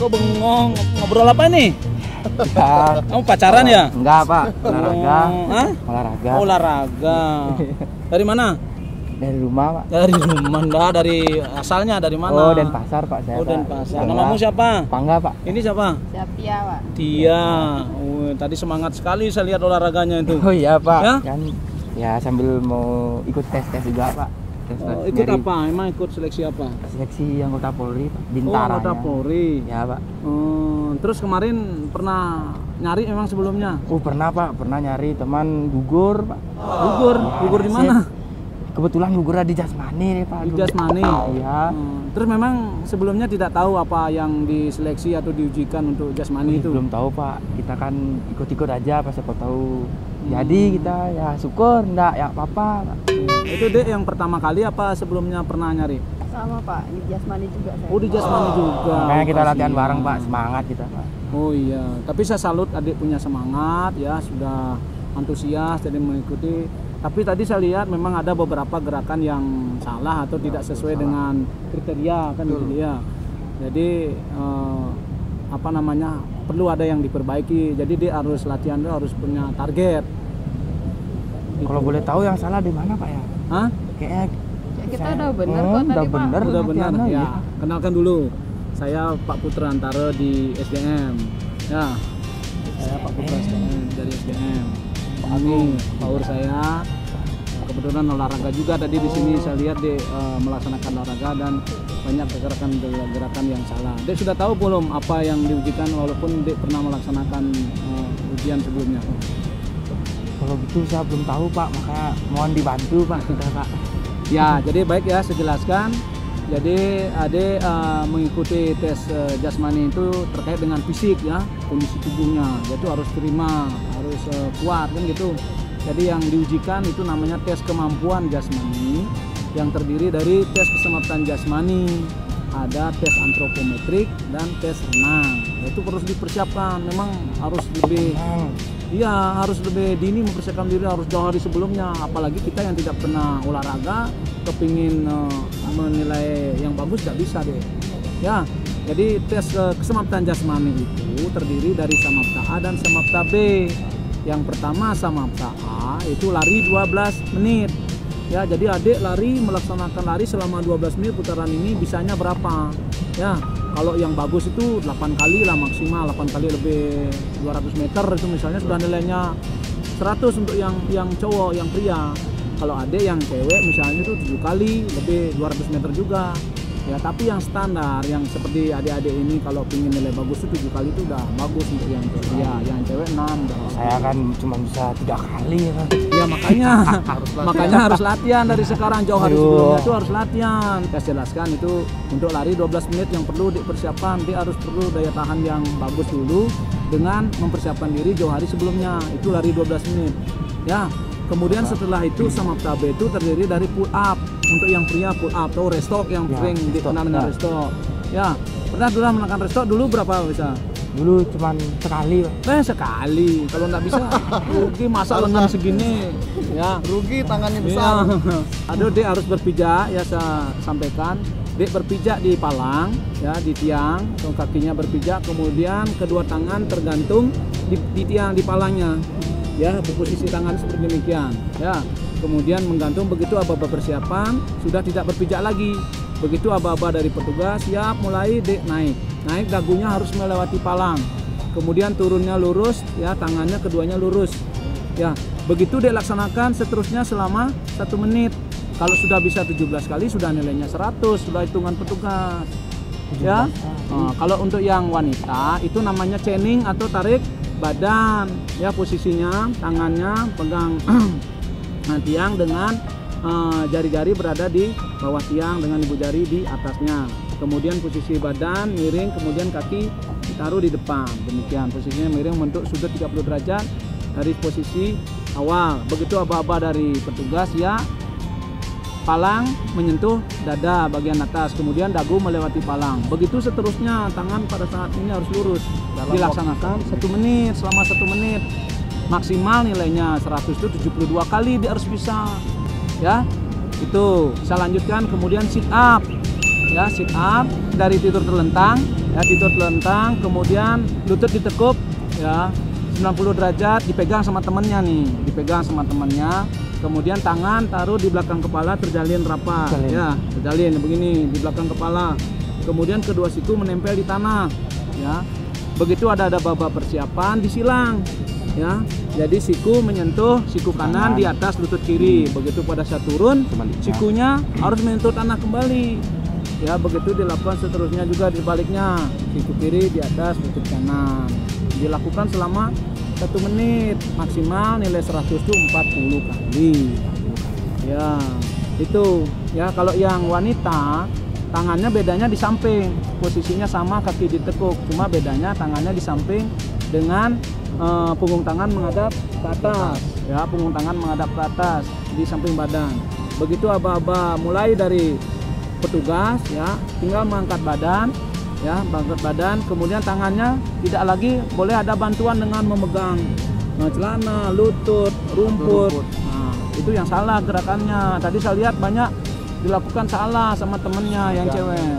bengong. Ngobrol apa nih? Ya. Kamu pacaran ya? Enggak, Pak. Olahraga. Hah? Olahraga. Oh, olahraga. Dari mana? Dari rumah, Pak. Dari rumah, enggak, dari asalnya dari mana? Oh, Denpasar, Pak. Saya, Oh, Pak. Denpasar. Pangga. Namamu siapa? Pangga, Pak. Ini siapa? Siapia, Pak. Dia. Oh, tadi semangat sekali saya lihat olahraganya itu. Oh iya, Pak. Ya? Kan ya sambil mau ikut tes-tes juga, Pak. Tes Oh, ikut nyari apa? Emang ikut seleksi apa? seleksi anggota Polri, Pak. Oh, Bintara. anggota Polri. Ya, Pak. Terus kemarin pernah nyari emang sebelumnya? Oh, pernah, Pak. Pernah nyari teman gugur, Pak. Gugur di mana? Kebetulan gugurnya di Jasmani nih, Pak. Di Jasmani. Iya. Terus memang sebelumnya tidak tahu apa yang diseleksi atau diujikan untuk Jasmani itu? Belum tahu, Pak. Kita kan ikut-ikut aja, pas siapa tahu. Jadi kita ya syukur, enggak ya apa-apa, Pak. Itu Dek yang pertama kali apa sebelumnya pernah nyari? Sama, Pak. Di Jasmani juga saya. Oh, di Jasmani juga. Makanya kita latihan Kasihan. bareng, Pak. Semangat kita, Pak. Oh iya, tapi saya salut adik punya semangat ya, sudah antusias jadi mengikuti. Tapi tadi saya lihat memang ada beberapa gerakan yang salah atau tidak sesuai dengan kriteria kan gitu ya. Jadi apa namanya, perlu ada yang diperbaiki. Jadi dia harus latihan, dia harus punya target. Kalau boleh tahu yang salah di mana, Pak ya? Hah? Kayaknya Kita udah bener kok udah tadi, Pak. bener, Udah benar latihannya, ya. iya. Kenalkan dulu, saya Pak Putra Antara di SDM. Ya, saya Pak Putra SDM dari SDM. Ini power saya. Kebetulan olahraga juga tadi di sini saya lihat dia melaksanakan olahraga dan banyak gerakan yang salah. Dia sudah tahu belum apa yang diujikan walaupun dia pernah melaksanakan ujian sebelumnya? Kalau gitu saya belum tahu, Pak. Maka mohon dibantu, Pak, kita, Pak. Ya, jadi baik ya saya jelaskan. Jadi Ade mengikuti tes Jasmani itu terkait dengan fisik ya, kondisi tubuhnya. Dia tuh harus terima, harus kuat kan gitu. Jadi yang diujikan itu namanya tes kemampuan jasmani yang terdiri dari tes kesemaptan jasmani, ada tes antropometrik dan tes renang. Itu harus dipersiapkan, memang harus lebih iya, harus lebih dini mempersiapkan diri, harus jauh hari sebelumnya. Apalagi kita yang tidak pernah olahraga, kepingin menilai yang bagus tidak bisa deh. Ya, jadi tes kesemaptan jasmani itu terdiri dari samapta A dan samapta B. Yang pertama samapta A itu lari 12 menit. Ya, jadi adik melaksanakan lari selama 12 menit putaran ini bisanya berapa? Ya, kalau yang bagus itu 8 kali lah maksimal, 8 kali lebih 200 meter itu misalnya sudah nilainya 100 untuk yang cowok, yang pria. Kalau adik yang cewek misalnya itu 7 kali lebih 200 meter juga. Ya, tapi yang standar yang seperti adik-adik ini kalau ingin nilai bagus itu 7 kali itu udah bagus untuk yang pria, yang cewek 6. Saya kan cuma bisa 3 kali ya, Pak. Ya makanya harus latihan dari sekarang, jauh hari sebelumnya itu harus latihan. Saya jelaskan itu untuk lari 12 menit yang perlu dipersiapkan, dia harus perlu daya tahan yang bagus dulu dengan mempersiapkan diri jauh hari sebelumnya. Itu lari 12 menit. Ya. Kemudian setelah itu samapta B itu terdiri dari pull up. Untuk yang pria pull up atau restock yang sering dikenal dengan restock. Ya, pernah dulu menekan restock dulu berapa bisa? Dulu cuma sekali, Pak. Sekali. Kalau nggak bisa rugi masa lengan segini. Ya, Rugi tangannya besar. Aduh, dia harus berpijak ya, saya sampaikan. Dia berpijak di palang ya, di tiang, atau kakinya berpijak, kemudian kedua tangan tergantung di tiang, di palangnya. Ya, posisi tangan seperti demikian. Ya, kemudian menggantung, begitu aba-aba persiapan sudah tidak berpijak lagi. Begitu aba-aba dari petugas siap, mulai naik dagunya harus melewati palang. Kemudian turunnya lurus ya, tangannya keduanya lurus. Ya, begitu dia laksanakan seterusnya selama 1 menit. Kalau sudah bisa 17 kali sudah nilainya 100, sudah hitungan petugas. Ya. Nah, kalau untuk yang wanita itu namanya chaining atau tarik badan. Ya, posisinya tangannya pegang tiang dengan jari-jari berada di bawah tiang dengan ibu jari di atasnya. Kemudian posisi badan miring, kemudian kaki ditaruh di depan. Demikian posisinya miring membentuk sudut 30 derajat dari posisi awal. Begitu aba-aba dari petugas ya, palang menyentuh dada bagian atas, kemudian dagu melewati palang. Begitu seterusnya, tangan pada saat ini harus lurus. Dilaksanakan 1 menit, selama 1 menit. Maksimal nilainya 100 itu 72 kali dia harus bisa. Ya, itu saya lanjutkan. Kemudian sit up. ya sit up dari tidur terlentang, ya tidur terlentang, kemudian lutut ditekuk, ya 90 derajat, dipegang sama temennya nih, dipegang sama temennya, kemudian tangan taruh di belakang kepala terjalin rapat, ya terjalin begini di belakang kepala, kemudian kedua siku menempel di tanah, ya begitu ada baba persiapan disilang, ya jadi siku menyentuh siku kanan di atas lutut kiri, begitu pada saat turun sikunya harus menyentuh tanah kembali, ya begitu dilakukan seterusnya juga di baliknya, siku kiri di atas lutut kanan, dilakukan selama 1 menit, maksimal nilai 100 itu 40 kali, ya itu ya. Kalau yang wanita tangannya bedanya di samping, posisinya sama, kaki ditekuk, cuma bedanya tangannya di samping dengan punggung tangan menghadap ke atas, ya punggung tangan menghadap ke atas di samping badan. Begitu aba-aba mulai dari petugas, ya tinggal mengangkat badan, ya mengangkat badan, kemudian tangannya tidak lagi boleh ada bantuan dengan memegang celana, lutut, rumput. Nah, itu yang salah gerakannya. Tadi saya lihat banyak dilakukan salah sama temennya yang cewek,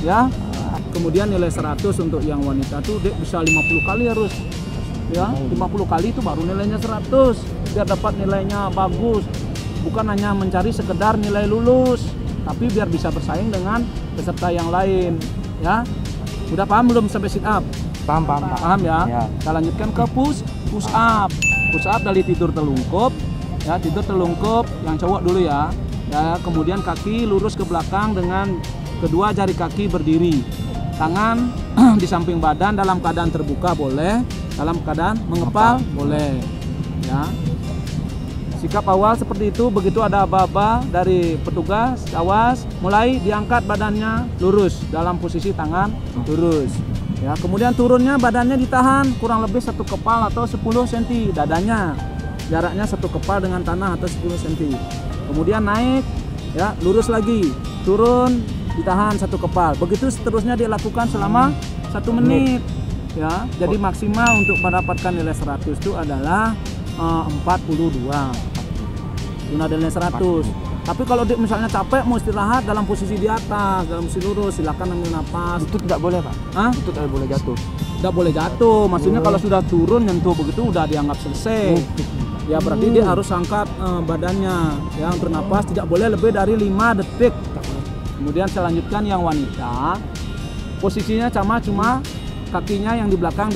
ya. Kemudian nilai 100 untuk yang wanita tuh Dek bisa 50 kali harus, ya 50 kali itu baru nilainya 100 biar dapat nilainya bagus, bukan hanya mencari sekedar nilai lulus, tapi biar bisa bersaing dengan peserta yang lain, ya. Udah paham belum sampai sit up? Paham ya? Kita lanjutkan ke push up. Push up dari tidur telungkup, ya tidur telungkup yang cowok dulu ya. Ya, kemudian kaki lurus ke belakang dengan kedua jari kaki berdiri. Tangan di samping badan dalam keadaan terbuka boleh, dalam keadaan mengepal boleh, ya. Sikap awal seperti itu, begitu ada aba-aba dari petugas, awas, mulai diangkat badannya lurus dalam posisi tangan lurus. Ya, kemudian turunnya badannya ditahan kurang lebih 1 kepal atau 10 cm dadanya. Jaraknya 1 kepal dengan tanah atau 10 cm. Kemudian naik, ya lurus lagi, turun, ditahan 1 kepal. Begitu seterusnya dilakukan selama 1 menit. Ya, jadi maksimal untuk mendapatkan nilai 100 itu adalah 42. Itu nilai 100. Tapi kalau dia misalnya capek mau istirahat dalam posisi di atas, dalam posisi lurus, silakan ambil napas. Lutut nggak boleh Pak? Lutut nggak boleh jatuh? Nggak boleh jatuh, maksudnya kalau sudah turun nyentuh begitu udah dianggap selesai. Ya berarti dia harus angkat badannya, ya untuk napas tidak boleh lebih dari 5 detik. Kemudian saya lanjutkan yang wanita, posisinya sama, cuma kakinya yang di belakang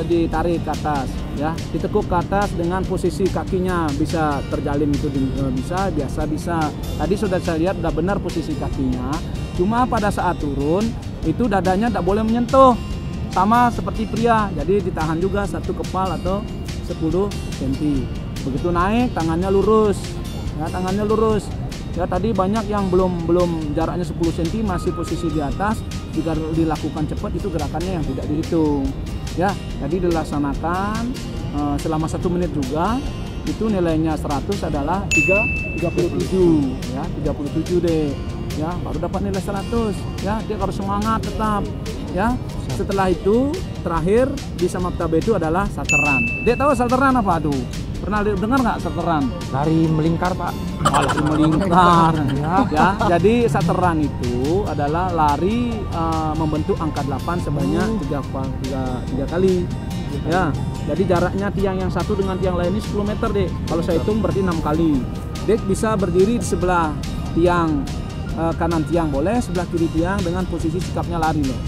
ditarik ke atas, ya ditekuk ke atas dengan posisi kakinya bisa terjalin itu bisa, biasa bisa. Tadi sudah saya lihat udah benar posisi kakinya, cuma pada saat turun itu dadanya tidak boleh menyentuh, sama seperti pria, jadi ditahan juga 1 kepal atau 10 cm. Begitu naik tangannya lurus, ya tangannya lurus. Ya tadi banyak yang belum jaraknya 10 cm masih posisi di atas. Jika dilakukan cepat itu gerakannya yang tidak dihitung, ya jadi dilaksanakan selama 1 menit juga. Itu nilainya 100 adalah 37, ya 37 deh, ya baru dapat nilai 100, ya dia harus semangat tetap, ya. Setelah itu terakhir di Samapta itu adalah salteran. Dek tahu salteran apa? Aduh, pernah dengar nggak salteran? Lari melingkar Pak. Lari melingkar, ya. Jadi salteran itu adalah lari membentuk angka 8 sebanyak 3 kali, ya. Jadi jaraknya tiang yang satu dengan tiang lain ini 10 meter dek. Kalau saya hitung berarti 6 kali. Dek bisa berdiri di sebelah tiang kanan tiang boleh, sebelah kiri tiang dengan posisi sikapnya lari loh,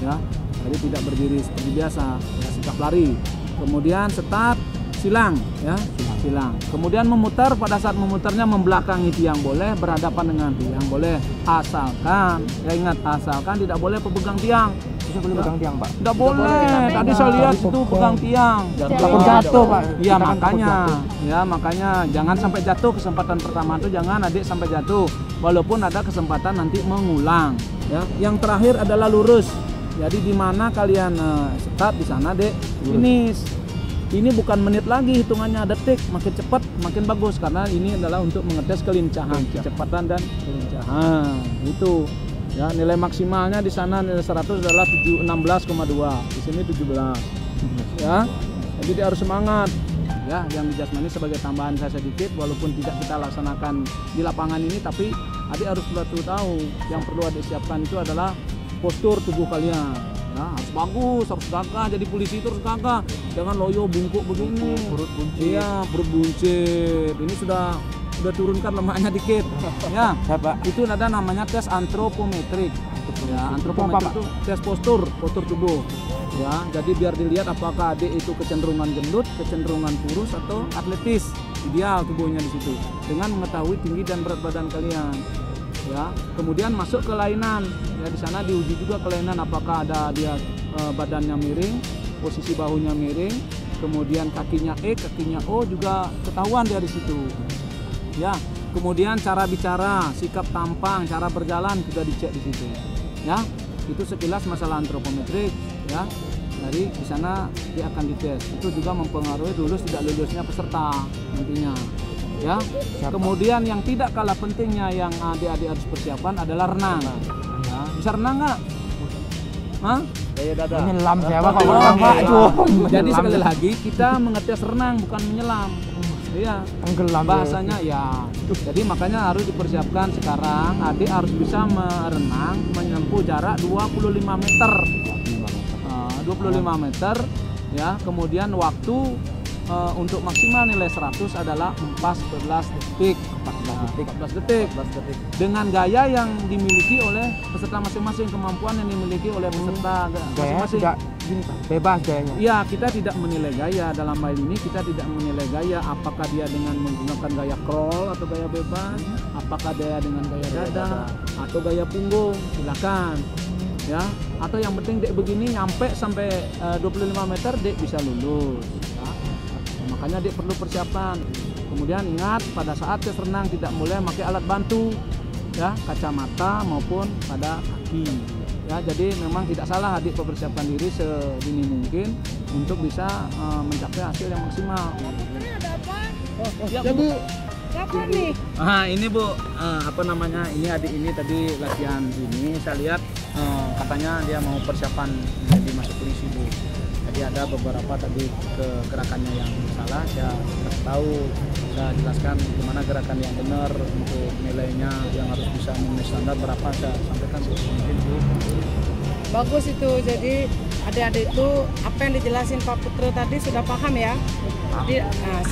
ya. Jadi tidak berdiri seperti biasa, ya, sikap lari. Kemudian start silang, ya silang. Kemudian memutar, pada saat memutarnya membelakangi tiang boleh, berhadapan dengan tiang boleh, asalkan ya ingat, asalkan tidak boleh pegang tiang. Bisa boleh pegang tiang Pak? Tidak boleh. Tadi saya lihat itu pegang tiang. Takut jatuh Pak. Iya makanya jangan sampai jatuh. Kesempatan pertama itu jangan adik sampai jatuh. Walaupun ada kesempatan nanti mengulang. Ya. Yang terakhir adalah lurus. Jadi di mana kalian start di sana dek finish. Ini bukan menit lagi hitungannya, detik. Makin cepat makin bagus karena ini adalah untuk mengetes kelincahan, kecepatan dan kelincahan. Itu. Ya, nilai maksimalnya di sana nilai 100 adalah 16,2. Di sini 17. Ya. Jadi dia harus semangat. Ya, yang di jasmani sebagai tambahan saya sedikit, walaupun tidak kita laksanakan di lapangan ini, tapi adik harus tahu yang perlu adik siapkan itu adalah postur tubuh kalian. Ya, harus bagus, harus gagah. Jadi polisi itu harus gagah. Jangan loyo bungkuk begini. Perut buncit. Iya, perut buncit. Ini sudah turunkan lemaknya dikit. Ya, Siapa? itu ada namanya tes antropometrik. Ya, Apa, antropometrik Pak? itu tes postur tubuh. Ya, jadi biar dilihat apakah adik itu kecenderungan gendut, kecenderungan kurus atau atletis. Ideal tubuhnya di situ. Dengan mengetahui tinggi dan berat badan kalian. Ya, kemudian masuk ke kelainan. Ya, di sana diuji juga kelainan apakah ada dia badannya miring, posisi bahunya miring, kemudian kakinya E, kakinya O juga ketahuan dari situ. Ya, kemudian cara bicara, sikap tampang, cara berjalan juga dicek di situ. Ya, itu sekilas masalah antropometrik. Ya, dari di sana dia akan dites. Itu juga mempengaruhi lulus tidak lulusnya peserta nantinya. Ya, kemudian yang tidak kalah pentingnya yang adik-adik harus persiapan adalah renang. Ya, bisa renang nggak? Hah? Menyelam siapa Oh, kalau renang, Pak? iya. Aduh, Jadi menyelam. sekali lagi kita mengetes renang bukan menyelam. Iya. Tenggelam Bahasanya ya. Jadi makanya harus dipersiapkan sekarang. Adik harus bisa merenang menempuh jarak 25 meter. 25 meter ya. Kemudian waktu untuk maksimal nilai 100 adalah 14 detik. 14 detik. Dengan gaya yang dimiliki oleh peserta masing-masing, kemampuan yang dimiliki oleh peserta Gaya masing-masing. tidak gini, Pak. Bebas gayanya. Ya, kita tidak menilai gaya. Dalam hal ini kita tidak menilai gaya apakah dia dengan menggunakan gaya crawl atau gaya bebas, apakah dia dengan gaya dada atau gaya punggung, silakan. Ya, atau yang penting dek begini nyampe sampai 25 meter dek bisa lulus. Ya. Makanya dek perlu persiapan. Kemudian ingat pada saat tes renang tidak boleh pakai alat bantu, ya, kacamata maupun pada kaki. Ya, jadi memang tidak salah adik mempersiapkan diri sedini mungkin untuk bisa mencapai hasil yang maksimal. Ini ada apa? Ya, Bu. Kapan nih? Ini Bu, apa namanya? Ini adik ini tadi latihan ini. Saya lihat katanya dia mau persiapan jadi masuk polisi Bu. Jadi ada beberapa tadi gerakannya yang salah. Saya kasih tahu, saya jelaskan gimana gerakan yang benar untuk nilainya yang harus bisa memenuhi standar berapa. Saya sampaikan mungkin Bu. Bagus itu. Jadi adik-adik itu apa yang dijelasin Pak Putra tadi sudah paham ya. Jadi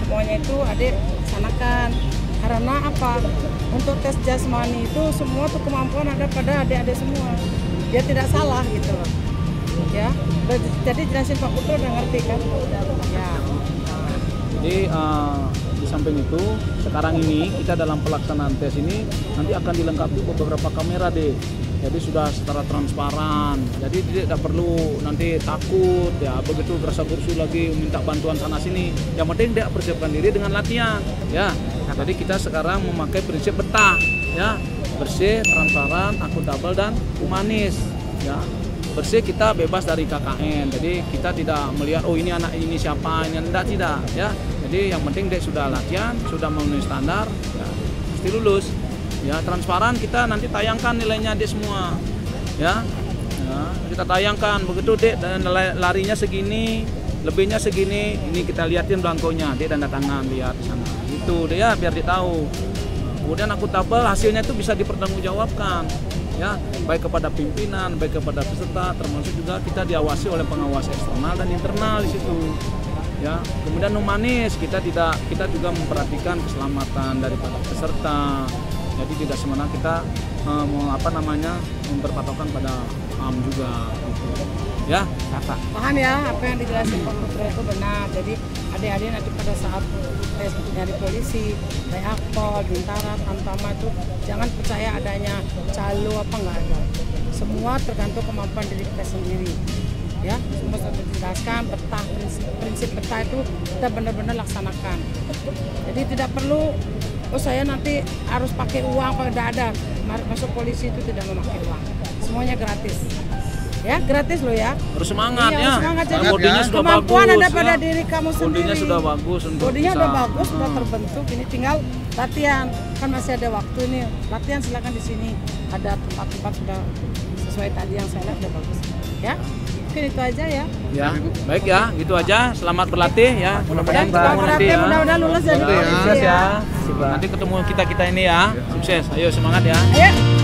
semuanya itu adik sanakan. Karena apa? Untuk tes jasmani itu semua tuh kemampuan ada pada adik-adik semua. Dia tidak salah gitu loh. Ya. Jadi jelasin Pak Putra udah ngerti kan? Ya. Jadi di samping itu sekarang ini kita dalam pelaksanaan tes ini nanti akan dilengkapi beberapa kamera deh. Jadi sudah secara transparan. Jadi tidak perlu nanti takut ya begitu gerasa-gerusu lagi minta bantuan sana sini. Yang penting dia persiapkan diri dengan latihan ya. Jadi kita sekarang memakai prinsip betah ya. Bersih, transparan, akuntabel dan humanis ya. Bersih kita bebas dari KKN. Jadi kita tidak melihat oh ini anak ini siapa, ini tidak ya. Jadi yang penting dia sudah latihan, sudah memenuhi standar ya, pasti lulus. Ya, transparan kita nanti tayangkan nilainya Dek semua. Ya. Kita tayangkan begitu Dek dan larinya segini, lebihnya segini, ini kita liatin belangkonya, Dek tanda tangan lihat di sana. Itu Dek ya biar Dek tahu. Kemudian akuntabel hasilnya itu bisa dipertanggungjawabkan. Ya, baik kepada pimpinan, baik kepada peserta, termasuk juga kita diawasi oleh pengawas eksternal dan internal di situ. Ya, kemudian humanis kita juga memperhatikan keselamatan daripada peserta. Jadi tidak semena kita memperpatokan pada HAM juga gitu. Ya, Paham ya apa yang dijelasin Pak Putra itu benar. Jadi adik-adik nanti pada saat tes dari polisi, kayak Akpol, Bintara, Tamtama itu jangan percaya adanya calo apa enggak ada. Semua tergantung kemampuan diri kita sendiri. Ya, semua sudah dijelaskan betah, prinsip betah itu kita benar-benar laksanakan. Jadi tidak perlu saya nanti harus pakai uang, tidak ada. Masuk polisi itu tidak memakai uang. Semuanya gratis. Ya, gratis loh ya. harus semangat Iya, ya. harus semangat. Jadi Bodinya sudah kemampuan bagus. ada pada ya. diri kamu sendiri. Bodinya sudah bagus untuk Bodinya bisa. udah bagus, sudah terbentuk. Ini tinggal latihan. Kan masih ada waktu ini. Latihan silakan di sini. Ada tempat-tempat sudah sesuai tadi yang saya lihat sudah bagus. Ya. mungkin itu aja ya. Ya, baik ya, gitu aja. Selamat berlatih ya. Mudah-mudahan Dan ketemu nanti ya. mudah-mudahan lulus jadi Sukses polisi ya. Nanti ketemu kita ini ya. Sukses. Ayo semangat ya. Ayo.